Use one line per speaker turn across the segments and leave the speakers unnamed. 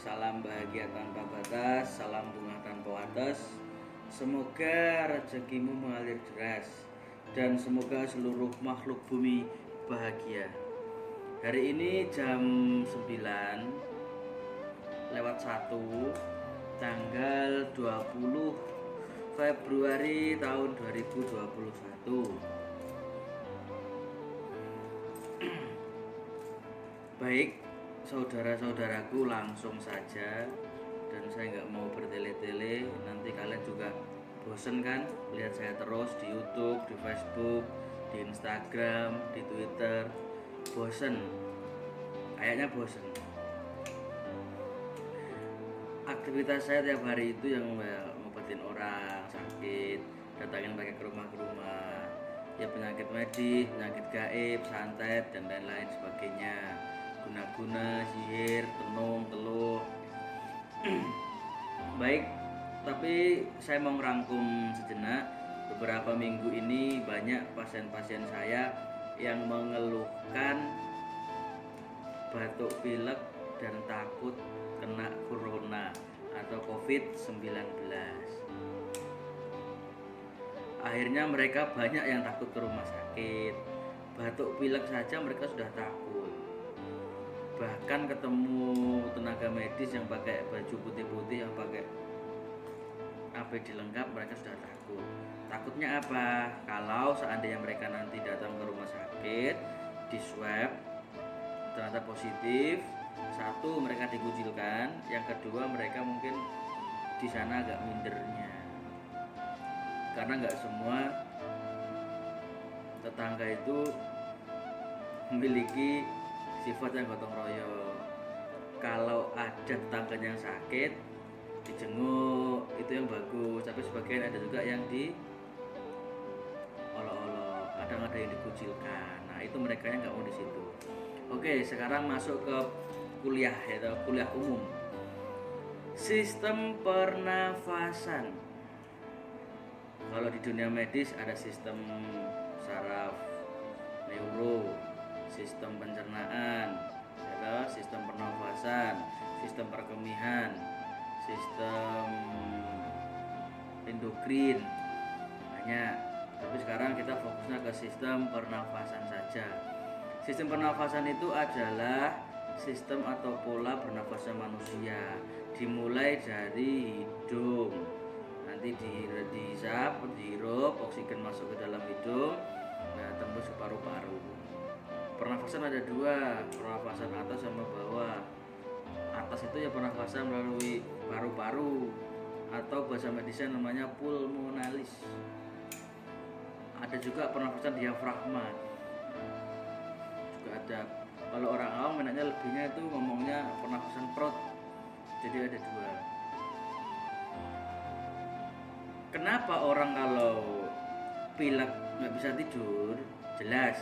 Salam bahagia tanpa batas, salam bunga tanpa watas. Semoga rezekimu mengalir deras dan semoga seluruh makhluk bumi bahagia. Hari ini jam 9:01 tanggal 20 Februari tahun 2021. Baik, saudara-saudaraku, langsung saja, dan saya nggak mau bertele-tele, nanti kalian juga bosen kan lihat saya terus di YouTube, di Facebook, di Instagram, di Twitter. Bosen, kayaknya bosen. Aktivitas saya tiap hari itu yang ngobatin orang sakit, datangin mereka ke rumah ya, penyakit medis, penyakit gaib, santet, dan lain-lain sebagainya, guna-guna, sihir, tenung, teluh. Baik, tapi saya mau ngerangkum sejenak. Beberapa minggu ini banyak pasien-pasien saya yang mengeluhkan batuk pilek dan takut kena corona atau COVID-19. Akhirnya mereka banyak yang takut ke rumah sakit. Batuk pilek saja mereka sudah takut. Bahkan ketemu tenaga medis yang pakai baju putih-putih, yang pakai APD lengkap, mereka sudah takut. Takutnya apa? Kalau seandainya mereka nanti datang ke rumah sakit, di swab, ternyata positif, satu, mereka dikucilkan, yang kedua, mereka mungkin di sana agak mindernya, karena nggak semua tetangga itu memiliki sifat yang gotong royong. Kalau ada tetangganya yang sakit, dijenguk, itu yang bagus. Tapi sebagian ada juga yang diolok-olok, kadang ada yang dikucilkan. Nah, itu mereka yang nggak mau di situ. Oke, sekarang masuk ke kuliah, yaitu kuliah umum. Sistem pernafasan. Kalau di dunia medis ada sistem saraf, neuro, sistem pencernaan, sistem pernafasan, sistem perkemihan, sistem endokrin, banyak. Tapi sekarang kita fokusnya ke sistem pernafasan saja. Sistem pernafasan itu adalah sistem atau pola bernafasnya manusia, dimulai dari hidung, nanti dihisap, dihirup, oksigen masuk ke dalam hidung, nah tembus ke paru-paru. Pernafasan ada dua, pernafasan atas sama bawah. Atas itu ya pernafasan melalui paru-paru, atau bahasa medisnya namanya pulmonalis. Ada juga pernafasan diafragma, juga ada. Kalau orang awam menanya lebihnya itu ngomongnya pernafasan perut. Jadi ada dua. Kenapa orang kalau pilek nggak bisa tidur? Jelas,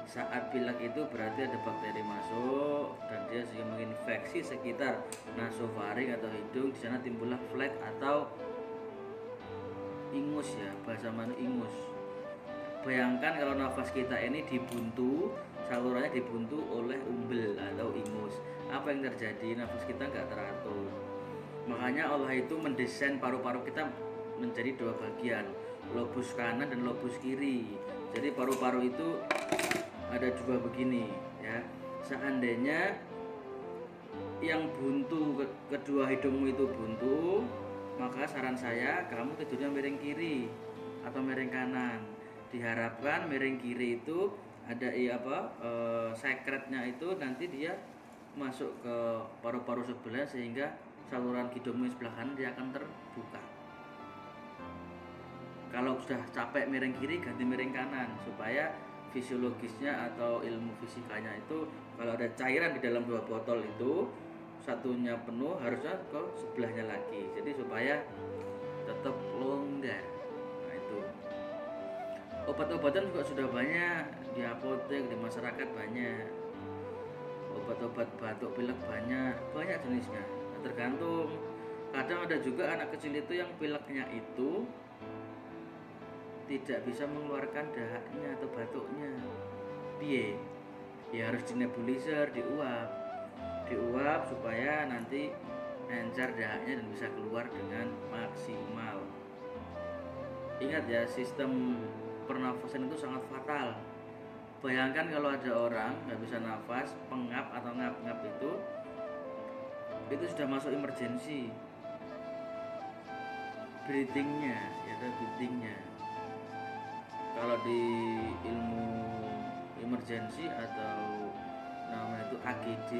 saat pilek itu berarti ada bakteri masuk dan dia sehingga menginfeksi sekitar nasofaring atau hidung. Di sana timbullah flek atau ingus, ya, bahasa mana ingus. Bayangkan kalau nafas kita ini dibuntu, salurannya dibuntu oleh umbel atau ingus. Apa yang terjadi? Nafas kita nggak teratur. Makanya Allah itu mendesain paru-paru kita menjadi dua bagian, lobus kanan dan lobus kiri. Jadi paru-paru itu ada dua begini, ya. Seandainya yang buntu, kedua hidungmu itu buntu, maka saran saya kamu tidurnya miring kiri atau miring kanan. Diharapkan miring kiri itu ada sekretnya itu nanti dia masuk ke paru-paru sebelah, sehingga saluran hidungmu sebelah kanan dia akan terbuka. Kalau sudah capek miring kiri, ganti miring kanan, supaya fisiologisnya atau ilmu fisikanya itu kalau ada cairan di dalam dua botol itu, satunya penuh harusnya ke sebelahnya lagi, jadi supaya tetap longgar. Nah, itu obat-obatan juga sudah banyak di apotek, di masyarakat banyak. Obat-obat batuk pilek banyak jenisnya. Nah, tergantung. Kadang ada juga anak kecil itu yang pileknya itu tidak bisa mengeluarkan dahaknya atau batuknya. Piye? Ya harus dinebulizer, diuap supaya nanti encer dahaknya dan bisa keluar dengan maksimal. Ingat ya, sistem pernafasan itu sangat fatal. Bayangkan kalau ada orang nggak bisa nafas, pengap atau ngap-ngap itu sudah masuk emergensi. Breathingnya, yaitu breathingnya. Kalau di ilmu emergensi atau namanya itu AGD,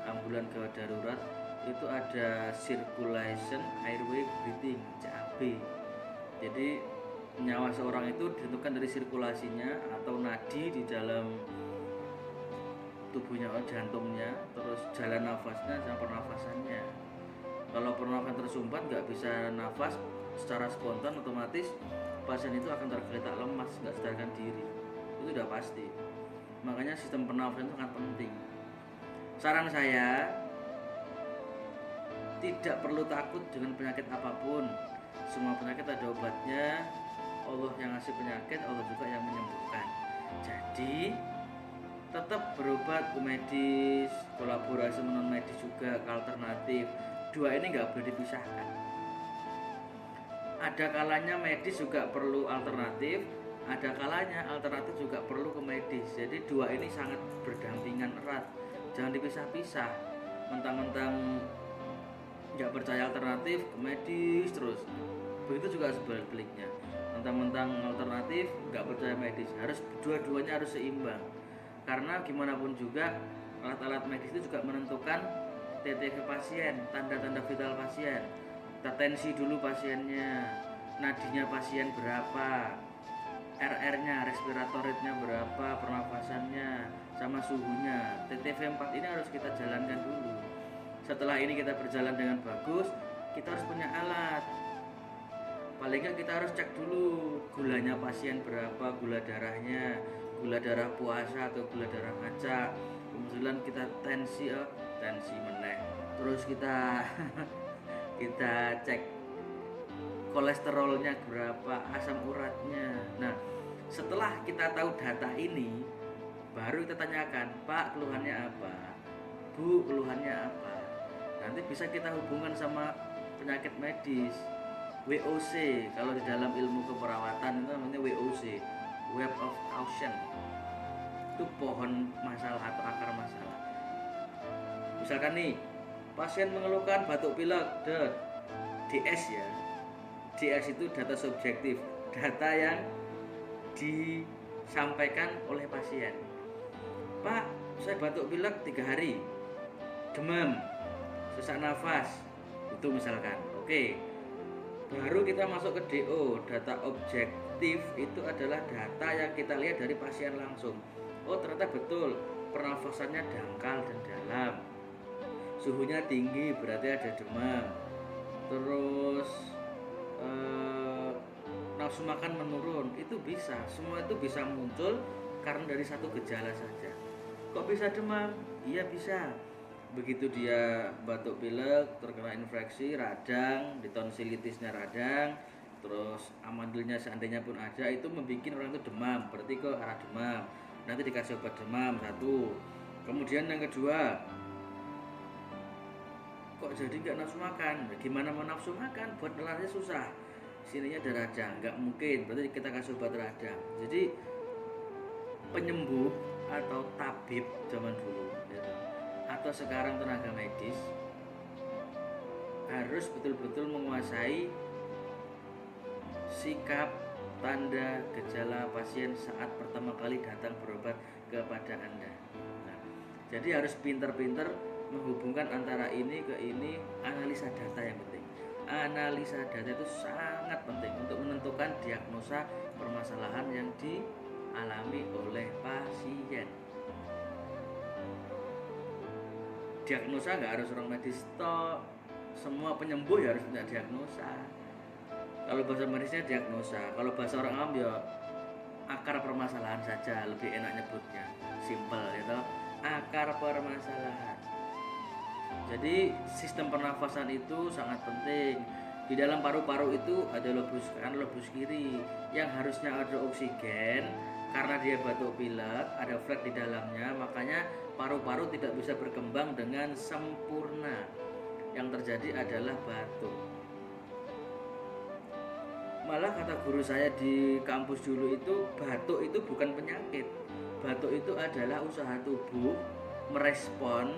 ambulan gawat darurat, itu ada circulation airway breathing, CAB. Jadi nyawa seorang itu ditentukan dari sirkulasinya atau nadi di dalam tubuhnya, jantungnya, terus jalan nafasnya sama pernafasannya. Kalau pernafasan tersumbat nggak bisa nafas secara spontan, otomatis pasien itu akan tergeletak lemas, nggak sadarkan diri. Itu udah pasti. Makanya sistem pernafasan itu sangat penting. Saran saya, tidak perlu takut dengan penyakit apapun. Semua penyakit ada obatnya. Allah yang ngasih penyakit, Allah juga yang menyembuhkan. Jadi tetap berobat ke medis, kolaborasi non medis juga ke alternatif. Dua ini nggak boleh dipisahkan. Ada kalanya medis juga perlu alternatif, ada kalanya alternatif juga perlu ke medis. Jadi dua ini sangat berdampingan erat, jangan dipisah-pisah. Mentang-mentang nggak percaya alternatif ke medis terus, begitu juga sebaliknya. Mentang-mentang alternatif nggak percaya medis, harus dua-duanya harus seimbang. Karena gimana pun juga alat-alat medis itu juga menentukan TTV pasien, tanda-tanda vital pasien. Kita tensi dulu pasiennya, nadinya pasien berapa, RR-nya, respiratory rate-nya berapa, pernafasannya, sama suhunya. TTV 4 ini harus kita jalankan dulu. Setelah ini kita berjalan dengan bagus, kita harus punya alat. Paling nggak kita harus cek dulu gulanya pasien berapa, gula darahnya, gula darah puasa atau gula darah ngaca. Kemudian kita tensi meneh. Terus kita kita cek kolesterolnya berapa, asam uratnya. Nah, setelah kita tahu data ini, baru kita tanyakan, Pak, keluhannya apa? Bu, keluhannya apa? Nanti bisa kita hubungkan sama penyakit medis, WOC. Kalau di dalam ilmu keperawatan itu namanya WOC, Web of Caution. Itu pohon masalah atau akar masalah. Misalkan nih, pasien mengeluhkan batuk pilek, DS ya. DS itu data subjektif, data yang disampaikan oleh pasien. Pak, saya batuk pilek 3 hari, demam, sesak nafas, itu misalkan. Oke, baru kita masuk ke DO, data objektif. Itu adalah data yang kita lihat dari pasien langsung. Oh, ternyata betul pernafasannya dangkal dan dalam, suhunya tinggi, berarti ada demam. Terus nafsu makan menurun, itu bisa. Semua itu bisa muncul karena dari satu gejala saja. Kok bisa demam? Iya bisa. Begitu dia batuk pilek, terkena infeksi, radang, di tonsilitisnya radang, terus amandilnya seandainya pun ada, itu membuat orang itu demam. Berarti ke arah demam. Nanti dikasih obat demam satu. Kemudian yang kedua, kok jadi nggak nafsu makan? Gimana mau nafsu makan? Buat nelannya susah. Sininya ada radang, nggak mungkin. Berarti kita kasih obat radang. Jadi penyembuh atau tabib zaman dulu, gitu, atau sekarang tenaga medis harus betul-betul menguasai sikap, tanda, gejala pasien saat pertama kali datang berobat kepada Anda. Nah, jadi harus pintar-pintar menghubungkan antara ini ke ini. Analisa data yang penting. Analisa data itu sangat penting untuk menentukan diagnosa permasalahan yang dialami oleh pasien. Diagnosa nggak harus orang medis toh, semua penyembuh ya harus punya diagnosa. Kalau bahasa medisnya diagnosa, kalau bahasa orang awam ya akar permasalahan saja, lebih enak nyebutnya, simple gitu, akar permasalahan. Jadi sistem pernafasan itu sangat penting. Di dalam paru-paru itu ada lobus kanan, lobus kiri, yang harusnya ada oksigen. Karena dia batuk pilek, ada flek di dalamnya, makanya paru-paru tidak bisa berkembang dengan sempurna. yang terjadi adalah batuk. Malah kata guru saya di kampus dulu itu, batuk itu bukan penyakit. Batuk itu adalah usaha tubuh merespon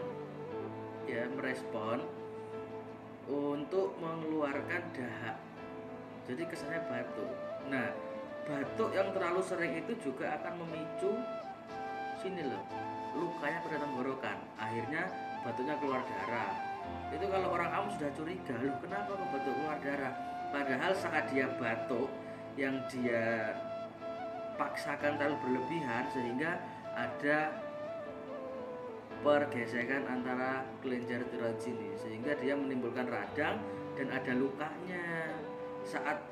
untuk mengeluarkan dahak. Jadi kesannya batuk. Nah, batuk yang terlalu sering itu juga akan memicu sini loh, lukanya pada tenggorokan. Akhirnya batuknya keluar darah. Itu kalau orang awam sudah curiga, loh kenapa kok batuk keluar darah? Padahal saat dia batuk yang dia paksakan terlalu berlebihan sehingga ada pergesekan antara kelenjar tiroid sini sehingga dia menimbulkan radang dan ada lukanya. Saat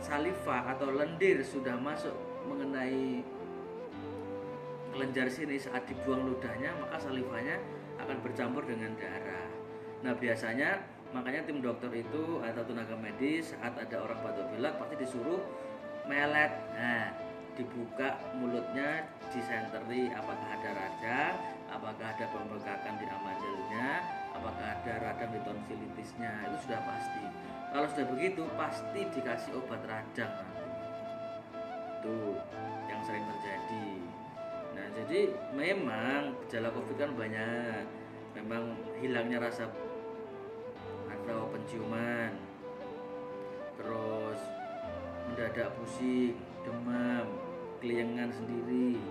saliva atau lendir sudah masuk mengenai kelenjar sini, saat dibuang ludahnya maka salivanya akan bercampur dengan darah. Nah biasanya makanya tim dokter itu atau tenaga medis saat ada orang batuk pilek pasti disuruh melet. Nah, dibuka mulutnya, disenteri apakah ada radang, apakah ada pembengkakan di amandalnya, apakah ada radang di tonsilitisnya, itu sudah pasti. Kalau sudah begitu pasti dikasih obat radang nanti. Itu yang sering terjadi. Nah, jadi memang gejala COVID kan banyak. Memang hilangnya rasa atau penciuman, terus mendadak pusing, demam, keliengan sendiri,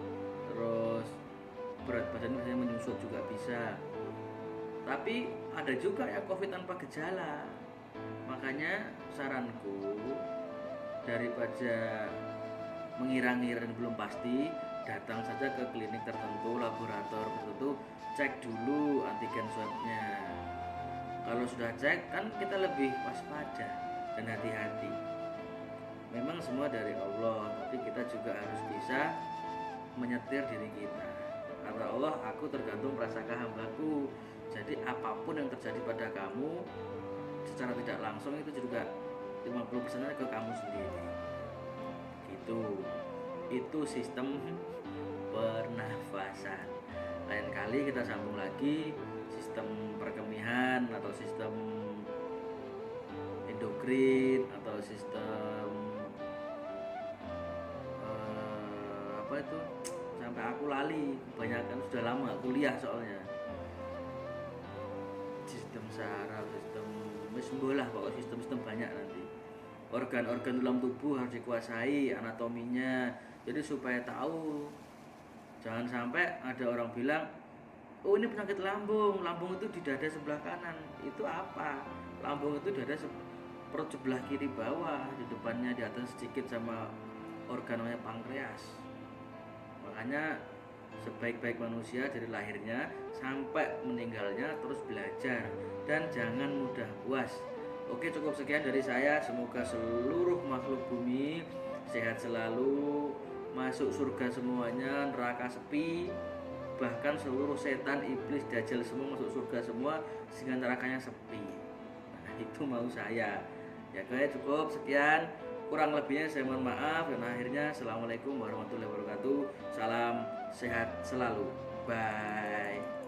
terus berat badan misalnya menyusut juga bisa. Tapi ada juga ya COVID tanpa gejala. Makanya saranku, daripada mengira-ngira dan belum pasti, datang saja ke klinik tertentu, laboratorium tertentu, cek dulu antigen swabnya. Kalau sudah cek kan kita lebih waspada dan hati-hati. Memang semua dari Allah, tapi kita juga harus bisa menyetir diri kita. Kata Allah, aku tergantung prasangka hambaku. Jadi apapun yang terjadi pada kamu secara tidak langsung itu juga 50% ke kamu sendiri. Gitu. Itu sistem pernafasan. Lain kali kita sambung lagi sistem perkemihan atau sistem endokrin atau sistem apa itu, sampai aku lali, kebanyakan sudah lama kuliah soalnya. Sistem saraf, sistem mesmbolah, pokoknya sistem banyak nanti. Organ-organ dalam tubuh harus dikuasai anatominya, jadi supaya tahu. Jangan sampai ada orang bilang, oh ini penyakit lambung, lambung itu di dada sebelah kanan. Itu apa? Lambung itu dada perut sebelah kiri bawah, di depannya di atas sedikit sama organ namanya pankreas. Makanya sebaik-baik manusia dari lahirnya sampai meninggalnya terus belajar dan jangan mudah puas. Oke, cukup sekian dari saya. Semoga seluruh makhluk bumi sehat selalu, masuk surga semuanya, neraka sepi. Bahkan seluruh setan, iblis, dajjal semua masuk surga semua sehingga nerakanya sepi. Nah, itu mau saya. Ya guys, cukup sekian. Kurang lebihnya saya mohon maaf, dan akhirnya assalamualaikum warahmatullahi wabarakatuh. Salam sehat selalu. Bye.